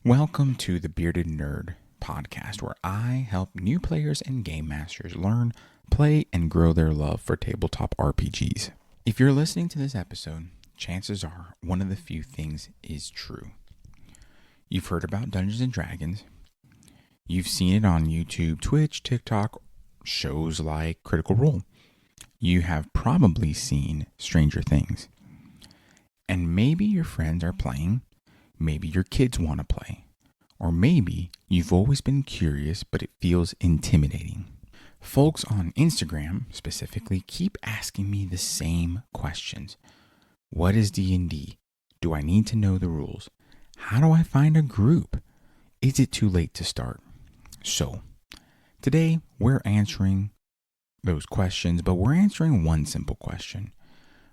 Welcome to the Bearded Nerd podcast, where I help new players and game masters learn, play, and grow their love for tabletop RPGs. If you're listening to this episode, chances are one of the few things is true. You've heard about Dungeons and Dragons. You've seen it on YouTube, Twitch, TikTok, shows like Critical Role. You have probably seen Stranger Things. And maybe your friends are playing. Maybe your kids want to play. Or maybe you've always been curious, but it feels intimidating. Folks on Instagram specifically keep asking me the same questions. What is D&D? Do I need to know the rules? How do I find a group? Is it too late to start? So, today we're answering those questions, but we're answering one simple question.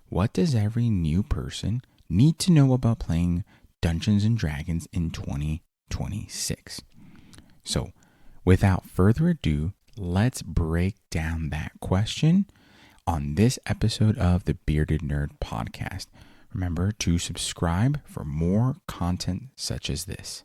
What does every new person need to know about playing Dungeons and Dragons in 2026? So, without further ado, let's break down that question on this episode of the Bearded Nerd podcast. Remember to subscribe for more content such as this.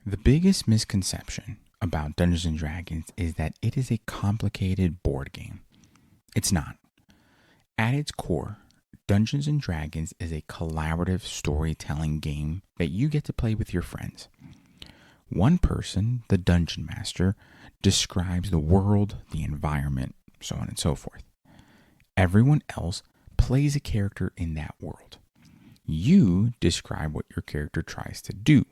The biggest misconception about Dungeons and Dragons is that it is a complicated board game. It's not. At its core, Dungeons and Dragons is a collaborative storytelling game that you get to play with your friends. One person, the Dungeon Master, describes the world, the environment, so on and so forth. Everyone else plays a character in that world. You describe what your character tries to do.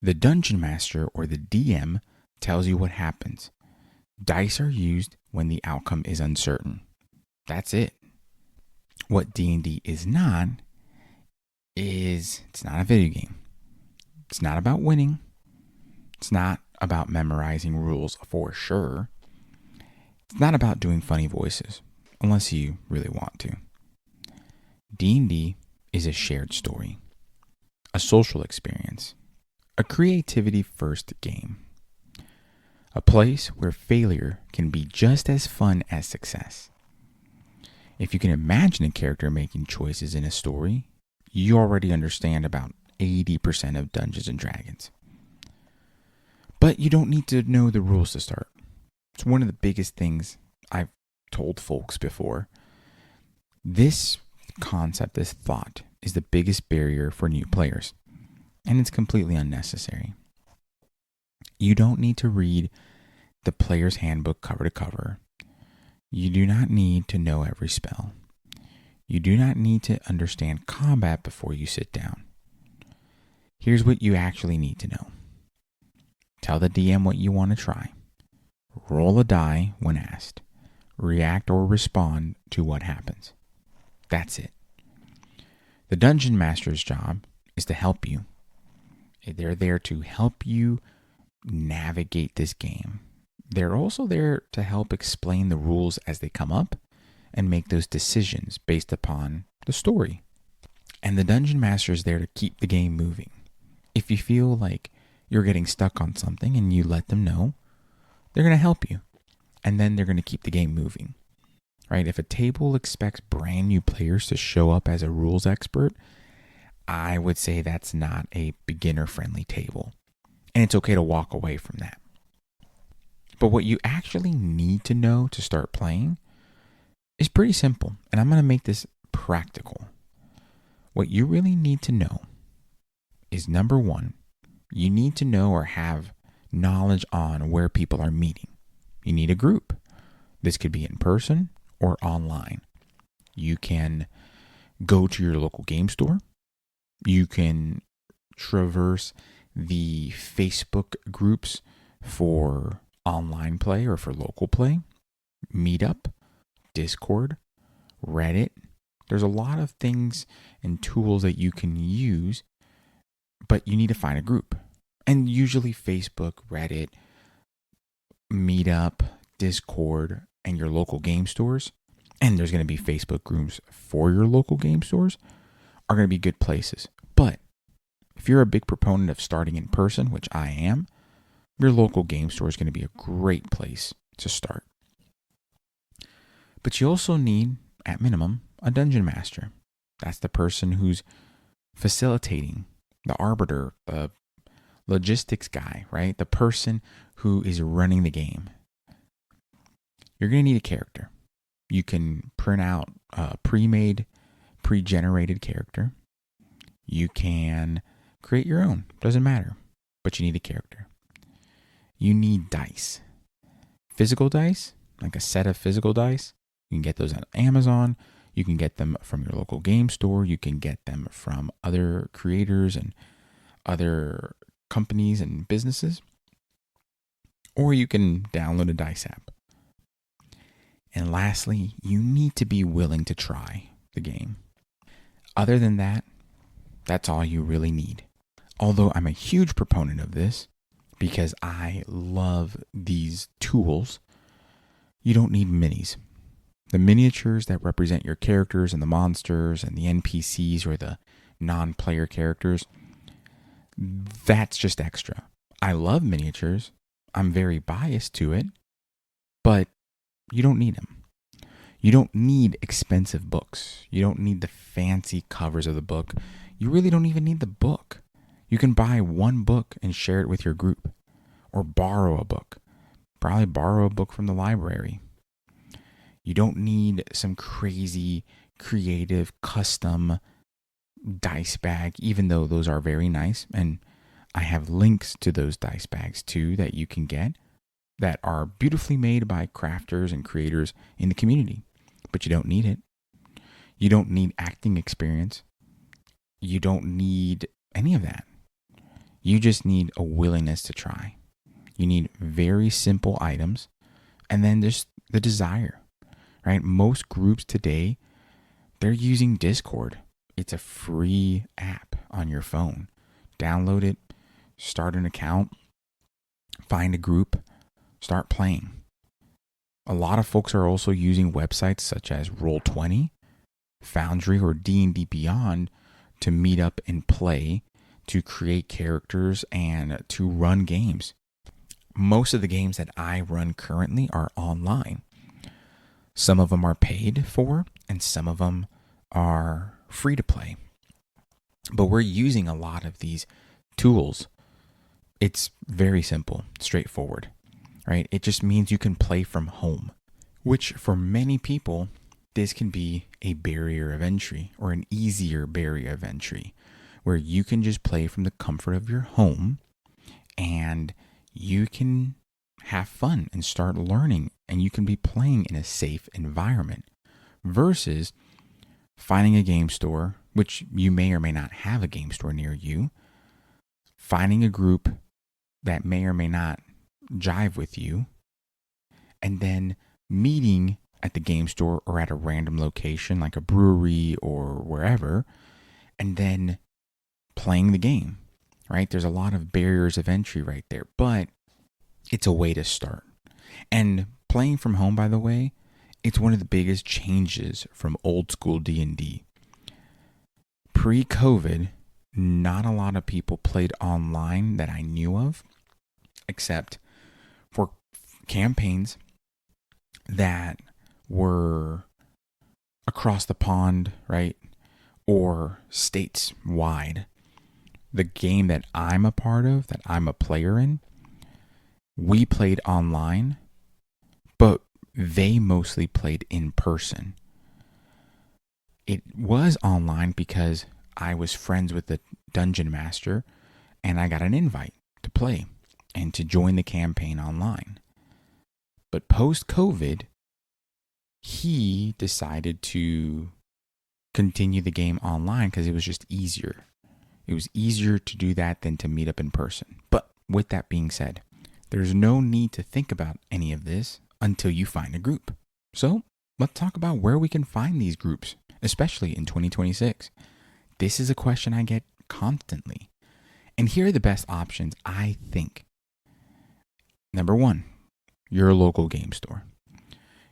The Dungeon Master, or the DM, tells you what happens. Dice are used when the outcome is uncertain. That's it. What D&D is not is, it's not a video game. It's not about winning. It's not about memorizing rules for sure. It's not about doing funny voices, unless you really want to. D&D is a shared story, a social experience, a creativity-first game. A place where failure can be just as fun as success. If you can imagine a character making choices in a story, you already understand about 80% of Dungeons and Dragons. But you don't need to know the rules to start. It's one of the biggest things I've told folks before. This concept, this thought, is the biggest barrier for new players. And it's completely unnecessary. You don't need to read the player's handbook cover to cover. You do not need to know every spell. You do not need to understand combat before you sit down. Here's what you actually need to know. Tell the DM what you want to try. Roll a die when asked. React or respond to what happens. That's it. The Dungeon Master's job is to help you. They're there to help you navigate this game. They're also there to help explain the rules as they come up and make those decisions based upon the story. And the Dungeon Master is there to keep the game moving. If you feel like you're getting stuck on something and you let them know, they're going to help you. And then they're going to keep the game moving. Right? If a table expects brand new players to show up as a rules expert, I would say that's not a beginner-friendly table. And it's okay to walk away from that. But what you actually need to know to start playing is pretty simple. And I'm going to make this practical. What you really need to know is, number one, you need to know or have knowledge on where people are meeting. You need a group. This could be in person or online. You can go to your local game store. You can traverse the Facebook groups for online play or for local play, Meetup, Discord, Reddit. There's a lot of things and tools that you can use, but you need to find a group. And usually Facebook, Reddit, Meetup, Discord, and your local game stores and there's going to be Facebook groups for your local game stores, are going to be good places. But if you're a big proponent of starting in person, which I am, your local game store is going to be a great place to start. But you also need, at minimum, a dungeon master. That's the person who's facilitating, the arbiter, the logistics guy, right? The person who is running the game. You're going to need a character. You can print out a pre-made, pre-generated character. You can create your own. Doesn't matter. But you need a character. You need dice. Physical dice, like a set of physical dice. You can get those on Amazon. You can get them from your local game store. You can get them from other creators and other companies and businesses. Or you can download a dice app. And lastly, you need to be willing to try the game. Other than that, that's all you really need. Although I'm a huge proponent of this because I love these tools, you don't need minis. The miniatures that represent your characters and the monsters and the NPCs or the non-player characters, that's just extra. I love miniatures. I'm very biased to it, but you don't need them. You don't need expensive books. You don't need the fancy covers of the book. You really don't even need the book. You can buy one book and share it with your group, or borrow a book. Probably borrow a book from the library. You don't need some crazy, creative, custom dice bag, even though those are very nice. And I have links to those dice bags too that you can get that are beautifully made by crafters and creators in the community. But you don't need it. You don't need acting experience. You don't need any of that. You just need a willingness to try. You need very simple items and then just the desire, right? Most groups today, they're using Discord. It's a free app on your phone. Download it, start an account, find a group, start playing. A lot of folks are also using websites such as Roll20, Foundry, or D&D Beyond to meet up and play, to create characters, and to run games. Most of the games that I run currently are online. Some of them are paid for, and some of them are free to play. But we're using a lot of these tools. It's very simple, straightforward, right? It just means you can play from home, which for many people, this can be a barrier of entry or an easier barrier of entry where you can just play from the comfort of your home and you can have fun and start learning and you can be playing in a safe environment versus finding a game store, which you may or may not have a game store near you, finding a group that may or may not jive with you, and then meeting at the game store or at a random location like a brewery or wherever, and then playing the game, right? There's a lot of barriers of entry right there, but it's a way to start. And playing from home, by the way, it's one of the biggest changes from old school D&D. Pre-COVID, not a lot of people played online that I knew of, except for campaigns that were across the pond, right? Or states wide. The game that I'm a part of, that I'm a player in, we played online, but they mostly played in person. It was online because I was friends with the dungeon master and I got an invite to play and to join the campaign online. But post-COVID, he decided to continue the game online because it was just easier. It was easier to do that than to meet up in person. But with that being said, there's no need to think about any of this until you find a group. So let's talk about where we can find these groups, especially in 2026. This is a question I get constantly. And here are the best options, I think. Number one, your local game store.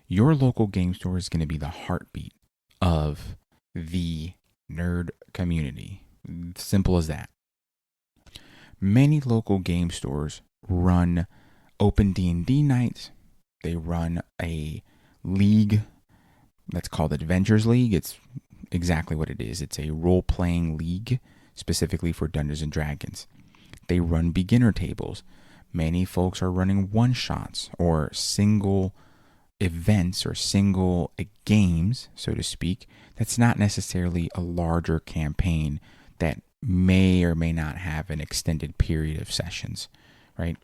Your local game store is going to be the heartbeat of the nerd community. Simple as that. Many local game stores run open D&D nights. They run a league that's called Adventures League. It's exactly what it is. It's a role-playing league specifically for Dungeons and Dragons. They run beginner tables. Many folks are running one-shots or single events or single games, so to speak. That's not necessarily a larger campaign that may or may not have an extended period of sessions, right?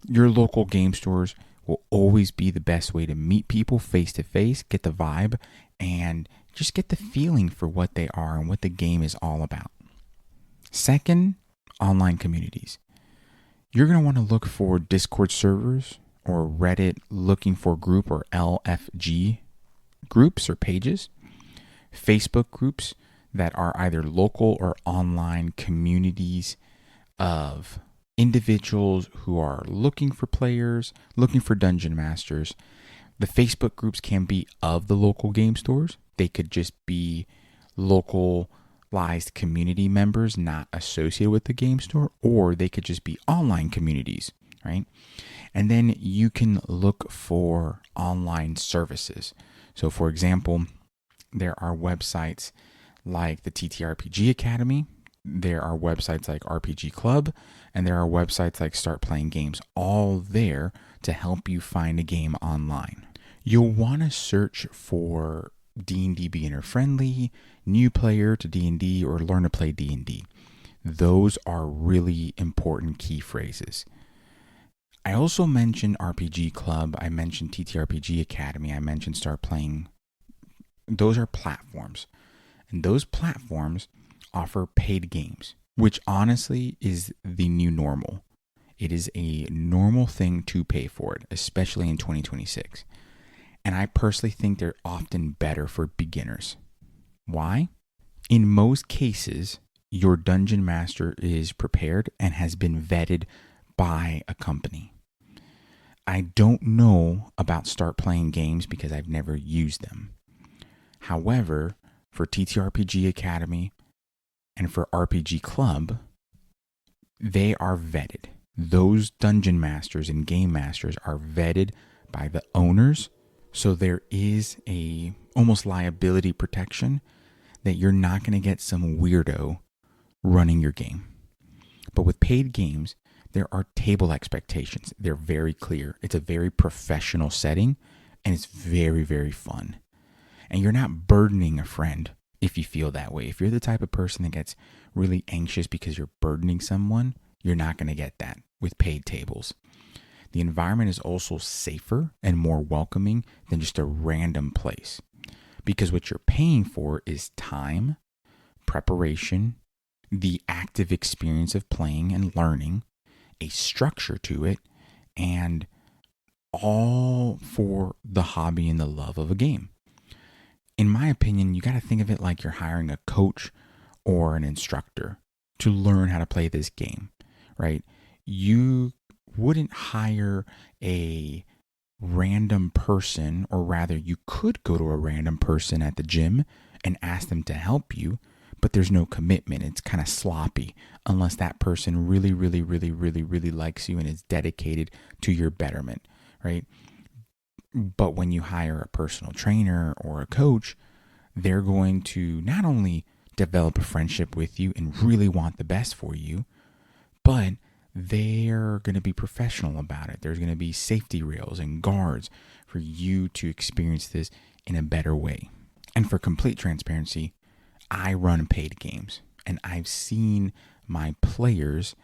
Your local game stores will always be the best way to meet people face to face, get the vibe, and just get the feeling for what they are and what the game is all about. Second, online communities. You're going to want to look for Discord servers or Reddit looking for group or LFG groups or pages, Facebook groups that are either local or online communities of individuals who are looking for players, looking for dungeon masters. The Facebook groups can be of the local game stores. They could just be localized community members not associated with the game store, or they could just be online communities, right? And then you can look for online services. So for example, there are websites like the TTRPG Academy, there are websites like RPG Club, and there are websites like Start Playing Games, all there to help you find a game online. You'll want to search for D&D beginner friendly, new player to D&D, or learn to play D&D. Those are really important key phrases. I also mentioned RPG Club, I mentioned TTRPG Academy, I mentioned Start Playing. Those are platforms. And those platforms offer paid games, which honestly is the new normal. It is a normal thing to pay for it, especially in 2026. And I personally think they're often better for beginners. Why? In most cases, your dungeon master is prepared and has been vetted by a company. I don't know about Start Playing Games because I've never used them. However, for TTRPG Academy and for RPG Club, they are vetted. Those dungeon masters and game masters are vetted by the owners. So there is a almost liability protection that you're not going to get some weirdo running your game. But with paid games, there are table expectations. They're very clear. It's a very professional setting, and it's very, very fun. And you're not burdening a friend if you feel that way. If you're the type of person that gets really anxious because you're burdening someone, you're not going to get that with paid tables. The environment is also safer and more welcoming than just a random place, because what you're paying for is time, preparation, the active experience of playing and learning, a structure to it, and all for the hobby and the love of a game. In my opinion, you got to think of it like you're hiring a coach or an instructor to learn how to play this game, right? You wouldn't hire a random person, or rather you could go to a random person at the gym and ask them to help you, but there's no commitment. It's kind of sloppy unless that person really, really, really, really, really likes you and is dedicated to your betterment, right? But when you hire a personal trainer or a coach, they're going to not only develop a friendship with you and really want the best for you, but they're going to be professional about it. There's going to be safety rails and guards for you to experience this in a better way. And for complete transparency, I run paid games, and I've seen my players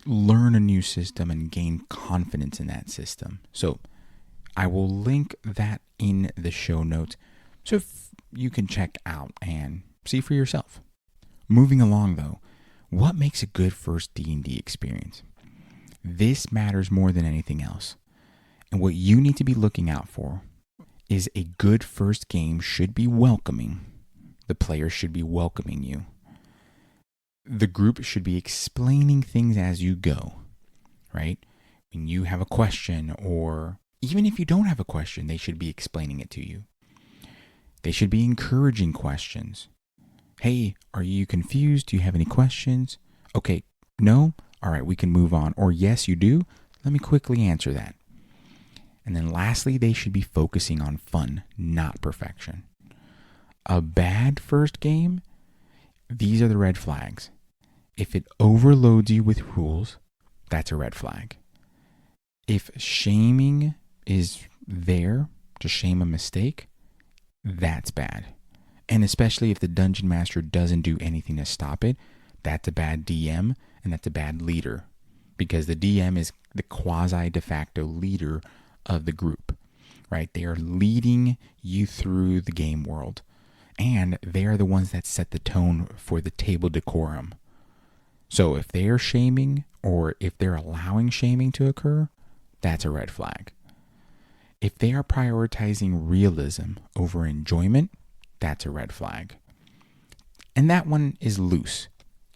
learn a new system and gain confidence in that system. So I will link that in the show notes so you can check out and see for yourself. Moving along though, what makes a good first D&D experience? This matters more than anything else. And what you need to be looking out for is a good first game should be welcoming. The players should be welcoming you. The group should be explaining things as you go, right? When you have a question or Even if you don't have a question, they should be explaining it to you. They should be encouraging questions. Hey, are you confused? Do you have any questions? Okay, no? All right, we can move on. Or yes, you do? Let me quickly answer that. And then lastly, they should be focusing on fun, not perfection. A bad first game, these are the red flags. If it overloads you with rules, that's a red flag. If shaming is there to shame a mistake, that's bad. And especially if the dungeon master doesn't do anything to stop it, that's a bad DM and that's a bad leader. Because the DM is the quasi de facto leader of the group, right? They are leading you through the game world. And they are the ones that set the tone for the table decorum. So if they are shaming or if they're allowing shaming to occur, that's a red flag. If they are prioritizing realism over enjoyment, that's a red flag. And that one is loose.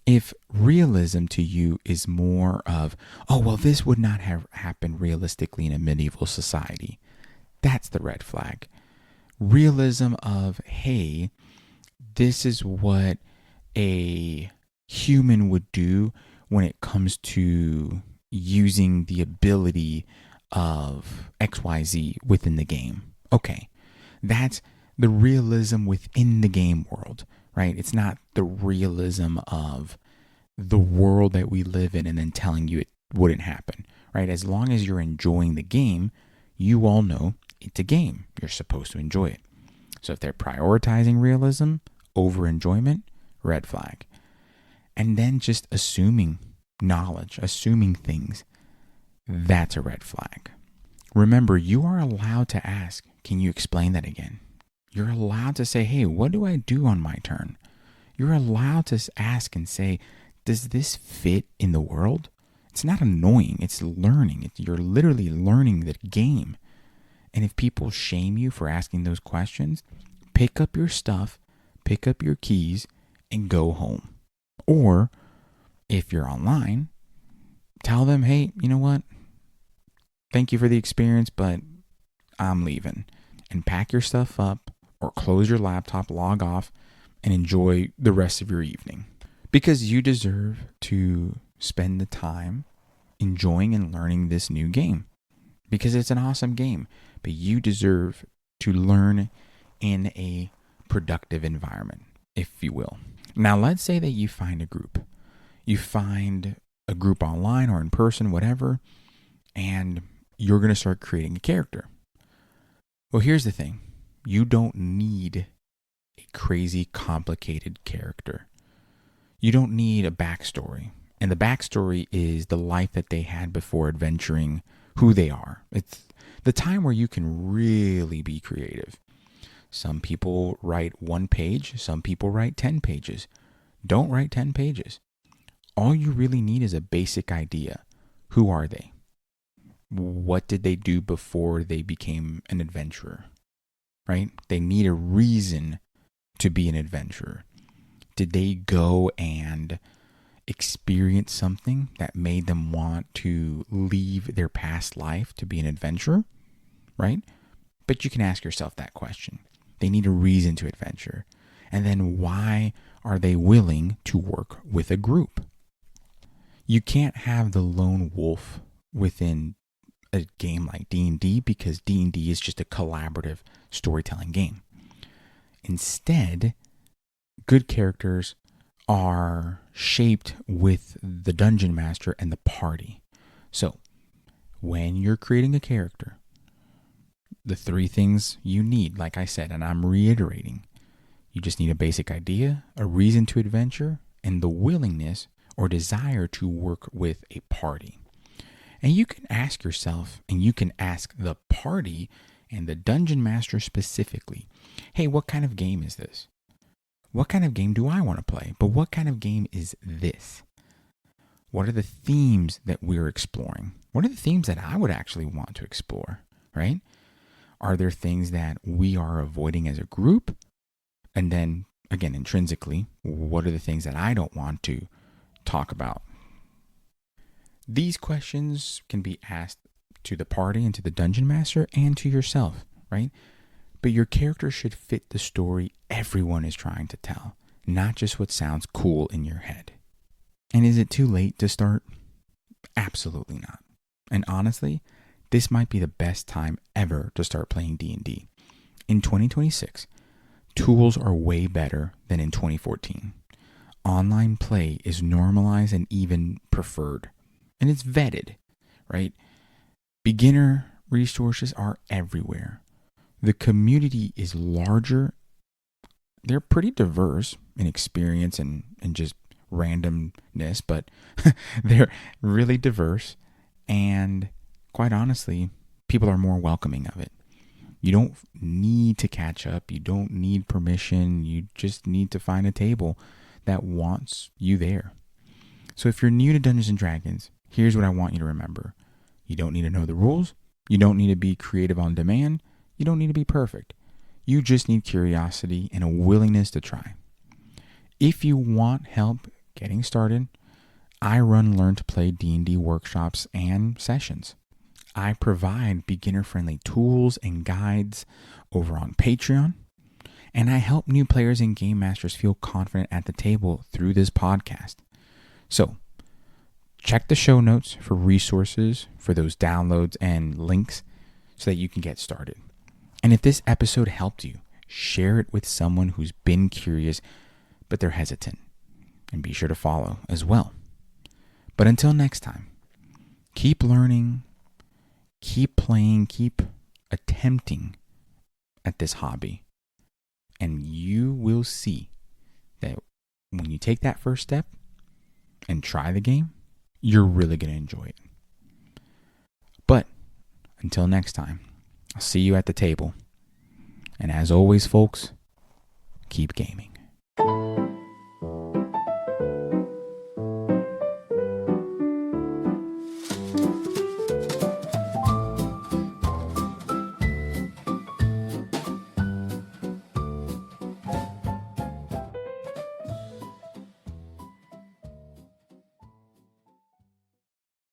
If realism to you is more of, oh, well, this would not have happened realistically in a medieval society, that's the red flag. Realism of, hey, this is what a human would do when it comes to using the ability of XYZ within the game. Okay, that's the realism within the game world, right? It's not the realism of the world that we live in and then telling you it wouldn't happen, right? As long as you're enjoying the game, you all know it's a game. You're supposed to enjoy it. So if they're prioritizing realism over enjoyment, red flag. And then just assuming knowledge, assuming things, that's a red flag. Remember, you are allowed to ask, can you explain that again? You're allowed to say, hey, what do I do on my turn? You're allowed to ask and say, does this fit in the world? It's not annoying, it's learning. You're literally learning the game. And if people shame you for asking those questions, pick up your stuff, pick up your keys, and go home. Or if you're online, tell them, hey, you know what? Thank you for the experience, but I'm leaving. And pack your stuff up or close your laptop, log off, and enjoy the rest of your evening. Because you deserve to spend the time enjoying and learning this new game. Because it's an awesome game. But you deserve to learn in a productive environment, if you will. Now, let's say that you find a group. You find a group online or in person, whatever, and you're going to start creating a character. Well, here's the thing. You don't need a crazy, complicated character. You don't need a backstory. And the backstory is the life that they had before adventuring who they are. It's the time where you can really be creative. Some people write 1 page. Some people write 10 pages. Don't write 10 pages. All you really need is a basic idea. Who are they? What did they do before they became an adventurer? Right? They need a reason to be an adventurer. Did they go and experience something that made them want to leave their past life to be an adventurer? Right? But you can ask yourself that question. They need a reason to adventure. And then why are they willing to work with a group? You can't have the lone wolf within a game like D&D because D&D is just a collaborative storytelling game. Instead, good characters are shaped with the dungeon master and the party. So, when you're creating a character, the 3 things you need, like I said, and I'm reiterating, you just need a basic idea, a reason to adventure, and the willingness or desire to work with a party. And you can ask yourself, and you can ask the party and the dungeon master specifically, hey, what kind of game is this? What kind of game do I want to play? But what kind of game is this? What are the themes that we're exploring? What are the themes that I would actually want to explore, right? Are there things that we are avoiding as a group? And then, again, intrinsically, what are the things that I don't want to talk about? These questions can be asked to the party and to the dungeon master and to yourself, right? But your character should fit the story everyone is trying to tell, not just what sounds cool in your head. And is it too late to start? Absolutely not. And honestly, this might be the best time ever to start playing D&D. In 2026, tools are way better than in 2014. Online play is normalized and even preferred. And it's vetted, right? Beginner resources are everywhere. The community is larger. They're pretty diverse in experience and just randomness, but they're really diverse. And quite honestly, people are more welcoming of it. You don't need to catch up. You don't need permission. You just need to find a table that wants you there. So if you're new to Dungeons & Dragons, here's what I want you to remember. You don't need to know the rules. You don't need to be creative on demand. You don't need to be perfect. You just need curiosity and a willingness to try. If you want help getting started, I run Learn to Play D&D workshops and sessions. I provide beginner-friendly tools and guides over on Patreon, and I help new players and game masters feel confident at the table through this podcast. So, check the show notes for resources for those downloads and links so that you can get started. And if this episode helped you, share it with someone who's been curious, but they're hesitant. And be sure to follow as well. But until next time, keep learning, keep playing, keep attempting at this hobby. And you will see that when you take that first step and try the game, you're really going to enjoy it. But until next time, I'll see you at the table. And as always, folks, keep gaming.